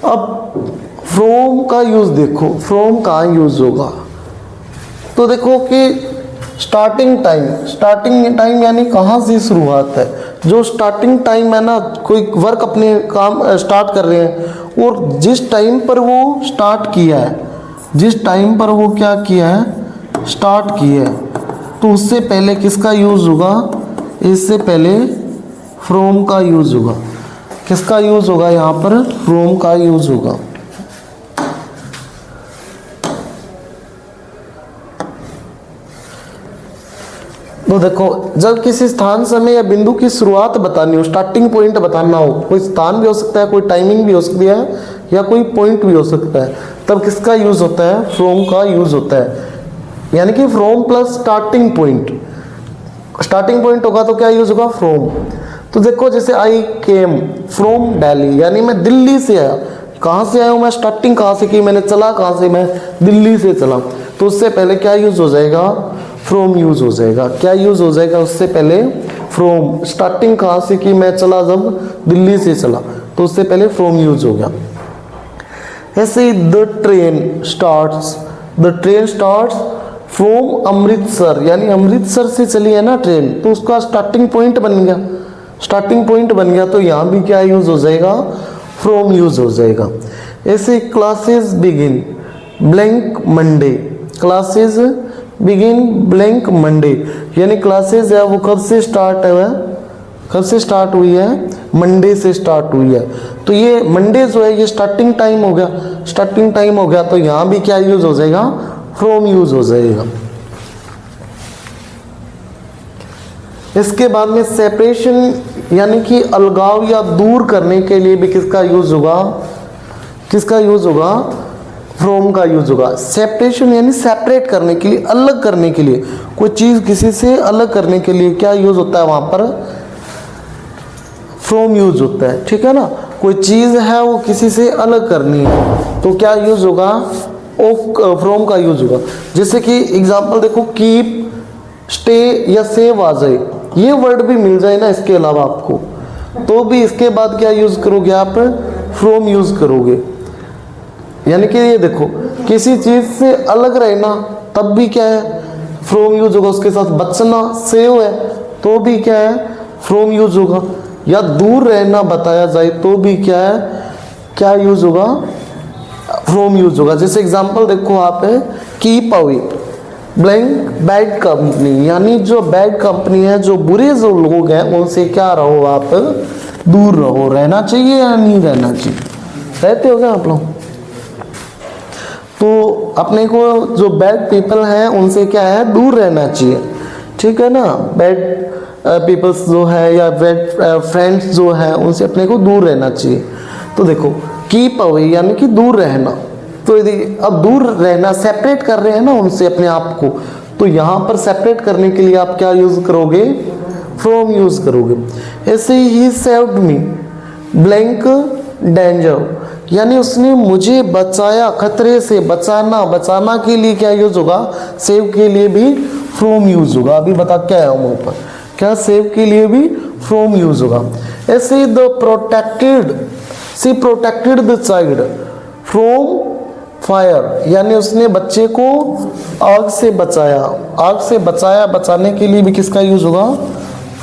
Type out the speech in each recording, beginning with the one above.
अब फ्रॉम का यूज़ देखो, फ्रॉम कहाँ यूज़ होगा, तो देखो कि स्टार्टिंग टाइम यानी कहाँ से शुरुआत है। जो स्टार्टिंग टाइम है ना, कोई वर्क अपने काम स्टार्ट कर रहे हैं और जिस टाइम पर वो स्टार्ट किया है, जिस टाइम पर वो क्या किया है, स्टार्ट किया है, तो उससे पहले किसका यूज़ होगा, इससे पहले फ्रॉम का यूज़ होगा। किसका यूज़ होगा यहाँ पर, फ्रॉम का यूज़ होगा। तो देखो, जब किसी स्थान, समय या बिंदु की शुरुआत बतानी हो, स्टार्टिंग पॉइंट बताना हो, कोई स्थान भी हो सकता है, कोई टाइमिंग भी हो सकती है, या कोई पॉइंट भी हो सकता है, तब किसका यूज़ होता है, फ्रॉम का यूज़ होता है। यानी कि from plus starting point, starting point होगा तो क्या यूज़ होगा, फ्रॉम। तो देखो जैसे आई केम फ्रॉम दिल्ली, यानी मैं दिल्ली से आया। कहाँ से आया हूँ मैं, स्टार्टिंग कहाँ से की मैंने, चला कहाँ से, मैं दिल्ली से चला। तो उससे पहले क्या यूज़ हो जाएगा, फ्रॉम यूज़ हो जाएगा। क्या यूज़ हो जाएगा उससे पहले, फ्रॉम। स्टार्टिंग कहाँ से की, मैं चला जब दिल्ली से चला, तो उससे पहले फ्रॉम यूज़ हो गया। ऐसे ही the train starts from Amritsar, यानी अमृतसर से चली है ना ट्रेन, तो उसका स्टार्टिंग पॉइंट बन गया, स्टार्टिंग पॉइंट बन गया। तो यहाँ भी क्या यूज़ हो जाएगा, फ्रॉम यूज़ हो जाएगा। ऐसे classes begin blank Monday, classes begin blank Monday, यानी क्लासेस है वो कब से स्टार्ट है, कब से स्टार्ट हुई है, मंडे से स्टार्ट हुई है। तो ये मंडे जो है ये स्टार्टिंग टाइम हो गया, स्टार्टिंग टाइम हो गया। तो यहाँ भी क्या यूज़ हो जाएगा, फ्रॉम यूज़ हो जाएगा। इसके बाद में सेपरेशन, यानी कि अलगाव या दूर करने के लिए भी किसका यूज़ होगा, किसका यूज़ होगा, फ्रॉम का यूज़ होगा। सेपरेशन यानी सेपरेट करने के लिए, अलग करने के लिए, कोई चीज़ किसी से अलग करने के लिए क्या यूज़ होता है, वहाँ पर फ्रॉम यूज़ होता है। ठीक है ना, कोई चीज़ है वो किसी से अलग करनी है तो क्या यूज़ होगा, फ्रॉम का यूज़ होगा। जैसे कि एग्जांपल देखो, कीप, स्टे या सेव आ जाए, ये वर्ड भी मिल जाए ना इसके अलावा आपको, तो भी इसके बाद क्या यूज़ करोगे आप, फ्रॉम यूज़ करोगे। यानी कि ये देखो, किसी चीज़ से अलग रहना तब भी क्या है, फ्रॉम यूज़ होगा। उसके साथ बचना, सेव है, तो भी क्या है, फ्रॉम यूज़ होगा। या दूर रहना बताया जाए तो भी क्या है, क्या यूज़ होगा, फ्रॉम यूज़ होगा। जैसे एग्जांपल देखो आप है, keep away blank bad company, यानी जो बैड कंपनी है, जो बुरे जो लोग हैं, उनसे क्या रहो आप, दूर रहो। रहना चाहिए या नहीं रहना चाहिए, रहते हो क्या आप लोग। तो अपने को जो बैड पीपल हैं उनसे क्या है, दूर रहना चाहिए। ठीक है ना, बैड पीपल्स जो है या बैड फ्रेंड्स जो है उनसे अपने को दूर रहना चाहिए। तो देखो, कीप अवे यानी कि दूर रहना। तो यदि अब दूर रहना, सेपरेट कर रहे हैं ना उनसे अपने आप को, तो यहाँ पर सेपरेट करने के लिए आप क्या यूज़ करोगे, फ्रॉम यूज़ करोगे। ऐसे ही सेव्ड मी ब्लैंक डेंजर, यानी उसने मुझे बचाया, खतरे से बचाना, बचाना के लिए क्या यूज़ होगा, सेव के लिए भी फ्रॉम यूज़ होगा। अभी बता क्या है वहाँ पर, क्या सेव के लिए भी फ्रॉम यूज़ होगा। ऐसे the protected, she protected the child from fire, यानी उसने बच्चे को आग से बचाया। आग से बचाया, बचाने के लिए भी किसका यूज़ होगा,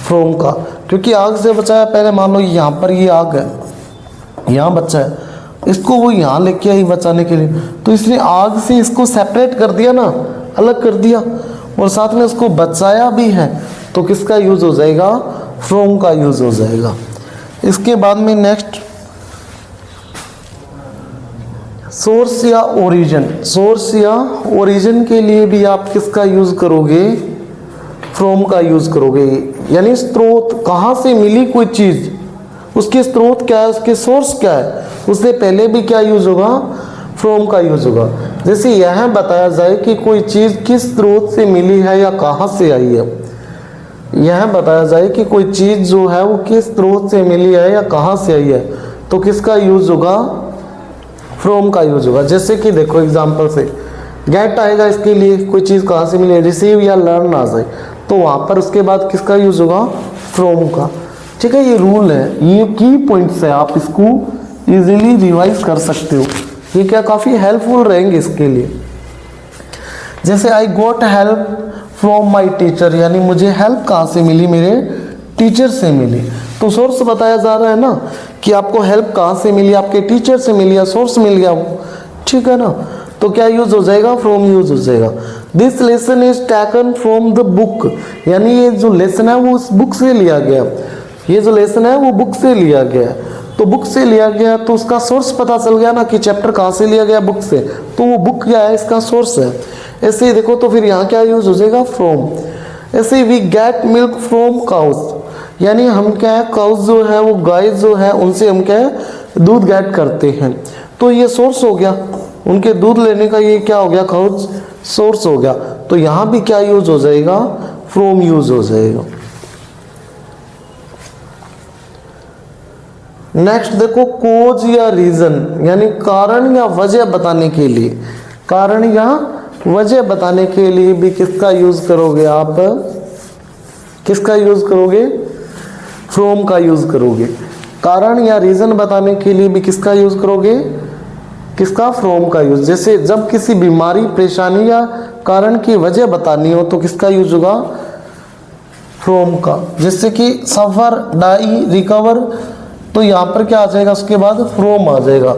फ्रॉम का। क्योंकि आग से बचाया, पहले मान लो यहाँ पर ये आग है, यहाँ बच्चा है, इसको वो यहाँ लेके आई बचाने के लिए, तो इसने आग से इसको सेपरेट कर दिया ना, अलग कर दिया, और साथ में उसको बचाया भी है, तो किसका यूज़ हो जाएगा, फ्रॉम का यूज़ हो जाएगा। इसके बाद में नेक्स्ट सोर्स या ओरिजिन, सोर्स या ओरिजिन के लिए भी आप किसका यूज़ करोगे, फ्रॉम का यूज़ करोगे। यानी स्रोत, कहाँ से मिली कोई चीज़, उसके स्रोत क्या है, उसके सोर्स क्या है, उससे पहले भी क्या यूज़ होगा, फ्रॉम का यूज़ होगा। जैसे यह बताया जाए कि कोई चीज़ किस स्रोत से मिली है या कहाँ से आई है, यह बताया जाए कि कोई चीज़ जो है वो किस स्रोत से मिली है या कहाँ से आई है, तो किसका यूज़ होगा, फ्रॉम का यूज़ होगा। जैसे कि देखो एग्जांपल से गेट आएगा, इसके लिए कोई चीज़ कहाँ से मिली, रिसीव या लर्न आ जाए, तो वहाँ पर उसके बाद किसका यूज़ होगा, फ्रॉम का। ठीक है, ये रूल है, ये की पॉइंट्स है, आप इसको इजीली रिवाइज कर सकते हो। ये क्या काफ़ी हेल्पफुल रहेंगे इसके लिए। जैसे आई गोट हेल्प फ्रॉम माई टीचर, यानी मुझे हेल्प कहाँ से मिली, मेरे टीचर से मिली। तो सोर्स बताया जा रहा है ना कि आपको हेल्प कहाँ से मिली, आपके टीचर से मिली या सोर्स मिल गया वो, ठीक है ना। तो क्या यूज हो जाएगा, फ्रॉम यूज हो जाएगा। This lesson is taken from the book, यानी ये जो लेसन है वो उस बुक से लिया गया। ये जो लेसन है वो बुक से लिया गया है, तो बुक से लिया गया तो उसका सोर्स पता चल गया ना कि चैप्टर कहाँ से लिया गया, बुक से। तो वो बुक क्या है, इसका सोर्स है। ऐसे ही देखो तो फिर यहाँ क्या यूज हो जाएगा, फ्रॉम। ऐसे we get milk from cows, यानी हम क्या है, काउस जो है वो गाय जो है उनसे हम क्या है, दूध गेट करते हैं। तो ये सोर्स हो गया, उनके दूध लेने का ये क्या हो गया, काउस सोर्स हो गया। तो यहाँ भी क्या यूज हो जाएगा, फ्रॉम यूज हो जाएगा। नेक्स्ट देखो कोज या रीजन, यानी कारण या वजह बताने के लिए, कारण या वजह बताने के लिए भी किसका यूज करोगे आप, किसका यूज करोगे, फ्रॉम का यूज करोगे। कारण या रीजन बताने के लिए भी किसका यूज करोगे, किसका, फ्रॉम का यूज। जैसे जब किसी बीमारी, परेशानी या कारण की वजह बतानी हो तो किसका यूज होगा, फ्रॉम का। जैसे कि सफर, डाई, रिकवर, तो यहाँ पर क्या आ जाएगा, उसके बाद फ्रॉम आ जाएगा।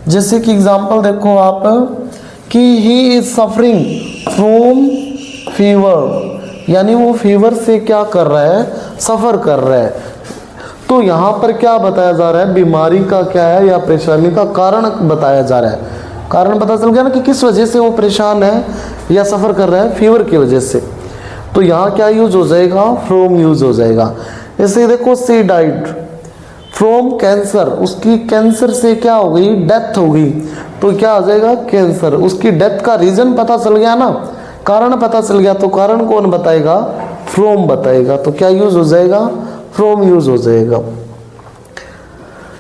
जैसे कि एग्जांपल देखो आप कि he is suffering from fever, यानी वो फीवर से क्या कर रहा है, सफ़र कर रहा है। तो यहाँ पर क्या बताया जा रहा है, बीमारी का क्या है या परेशानी का कारण बताया जा रहा है। कारण पता चल गया ना कि किस वजह से वो परेशान है या सफ़र कर रहा है, फीवर की वजह से। तो यहाँ क्या यूज हो जाएगा, फ्रॉम यूज हो जाएगा। ऐसे देखो सी डाइड फ्रॉम कैंसर, उसकी कैंसर से क्या हो गई, डेथ हो गई। तो क्या आ जाएगा, कैंसर। उसकी डेथ का रीजन पता चल गया ना, कारण पता चल गया, तो कारण कौन बताएगा, फ्रॉम बताएगा। तो क्या यूज हो जाएगा, फ्रॉम यूज हो जाएगा।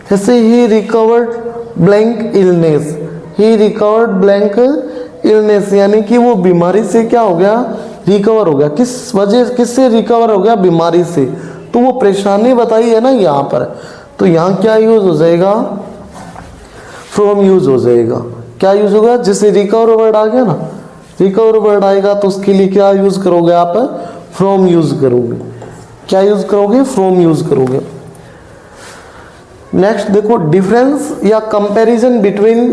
जैसे ही रिकवर्ड ब्लैंक इलनेस, ही रिकवर्ड ब्लैंक इलनेस, यानी कि वो बीमारी से क्या हो गया, रिकवर हो गया। किस वजह, किससे रिकवर हो गया, बीमारी से। तो वो परेशानी बताई है ना यहाँ पर, तो यहाँ क्या यूज हो जाएगा, फ्रॉम यूज हो जाएगा। क्या यूज होगा, जैसे रिकवर वर्ड आ गया ना, रिकवर वर्ड आएगा तो उसके लिए क्या यूज करोगे आप, फ्रॉम यूज करोगे। क्या यूज करोगे, फ्रॉम यूज करोगे। नेक्स्ट देखो डिफरेंस या कंपैरिजन बिटवीन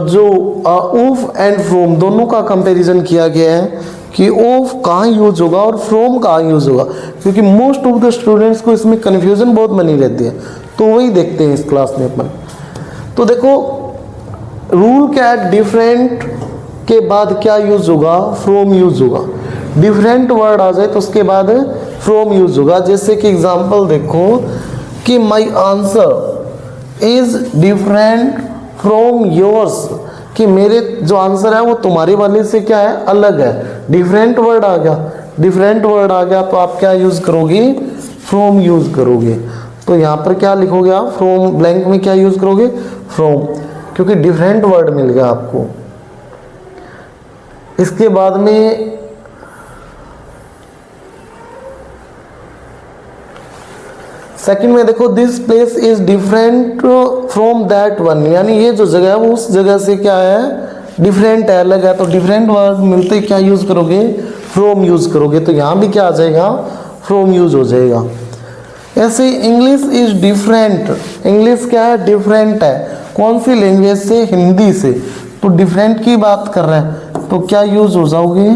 जो ऑफ एंड फ्रॉम, दोनों का कंपैरिजन किया गया है कि ऑफ कहाँ यूज होगा और फ्रॉम कहाँ यूज होगा, क्योंकि मोस्ट ऑफ द स्टूडेंट्स को इसमें कन्फ्यूजन बहुत बनी रहती है। तो वही देखते हैं इस क्लास में अपन। तो देखो रूल क्या है, डिफरेंट के बाद क्या यूज होगा, फ्रॉम यूज होगा। डिफरेंट वर्ड आ जाए तो उसके बाद फ्रॉम यूज होगा। जैसे कि एग्जांपल देखो कि my answer is different from yours, कि मेरे जो आंसर है वो तुम्हारे वाले से क्या है, अलग है। डिफरेंट वर्ड आ गया, डिफरेंट वर्ड आ गया तो आप क्या यूज करोगे, फ्रॉम यूज करोगे। तो यहाँ पर क्या लिखोगे आप, फ्रॉम ब्लैंक में क्या यूज करोगे, फ्रॉम, क्योंकि डिफरेंट वर्ड मिल गया आपको। इसके बाद में सेकंड में देखो this place is different from that one, यानी ये जो जगह है वो उस जगह से क्या है, डिफरेंट है, अलग है। तो डिफरेंट वर्ड मिलते क्या यूज करोगे, फ्रॉम यूज करोगे। तो यहाँ भी क्या आ जाएगा, फ्रॉम यूज हो जाएगा। ऐसे इंग्लिश इज डिफरेंट, इंग्लिश क्या है, डिफरेंट है। कौन सी लैंग्वेज से, हिंदी से। तो डिफरेंट की बात कर रहे हैं तो क्या यूज हो जाओगे,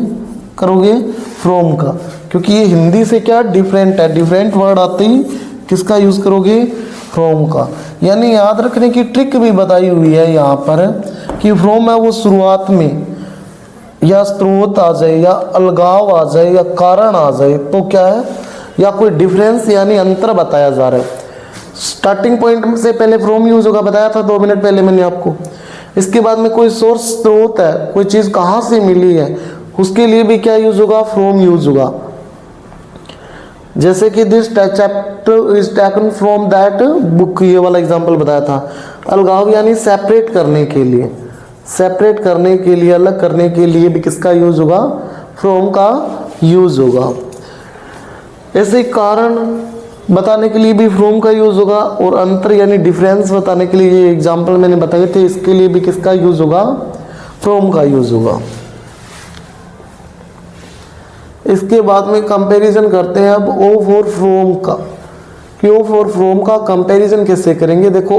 करोगे, फ्रॉम का, क्योंकि ये हिंदी से क्या डिफरेंट है। डिफरेंट वर्ड आते ही किसका यूज करोगे, फ्रॉम का। यानी याद रखने की ट्रिक भी बताई हुई है यहाँ पर कि फ्रॉम है वो शुरुआत में या स्रोत आ जाए या अलगाव आ जाए या कारण आ जाए तो क्या है, या कोई डिफरेंस यानी अंतर बताया जा रहा है। स्टार्टिंग पॉइंट से पहले फ्रॉम यूज होगा, बताया था 2 मिनट पहले मैंने आपको। इसके बाद में कोई सोर्स स्रोत है, कोई चीज़ कहाँ से मिली है, उसके लिए भी क्या यूज होगा, फ्रॉम यूज होगा। जैसे कि this chapter is taken from that book, ये वाला एग्जांपल बताया था। अलगाव यानी सेपरेट करने के लिए, सेपरेट करने के लिए, अलग करने के लिए भी किसका यूज होगा, फ्रॉम का यूज होगा। ऐसे कारण बताने के लिए भी फ्रॉम का यूज़ होगा, और अंतर यानी डिफरेंस बताने के लिए ये एग्जाम्पल मैंने बताए थे, इसके लिए भी किसका यूज़ होगा, फ्रॉम का यूज़ होगा। इसके बाद में कंपैरिजन करते हैं अब ऑफ और फ्रॉम का, कि ऑफ और फ्रॉम का कंपैरिजन कैसे करेंगे। देखो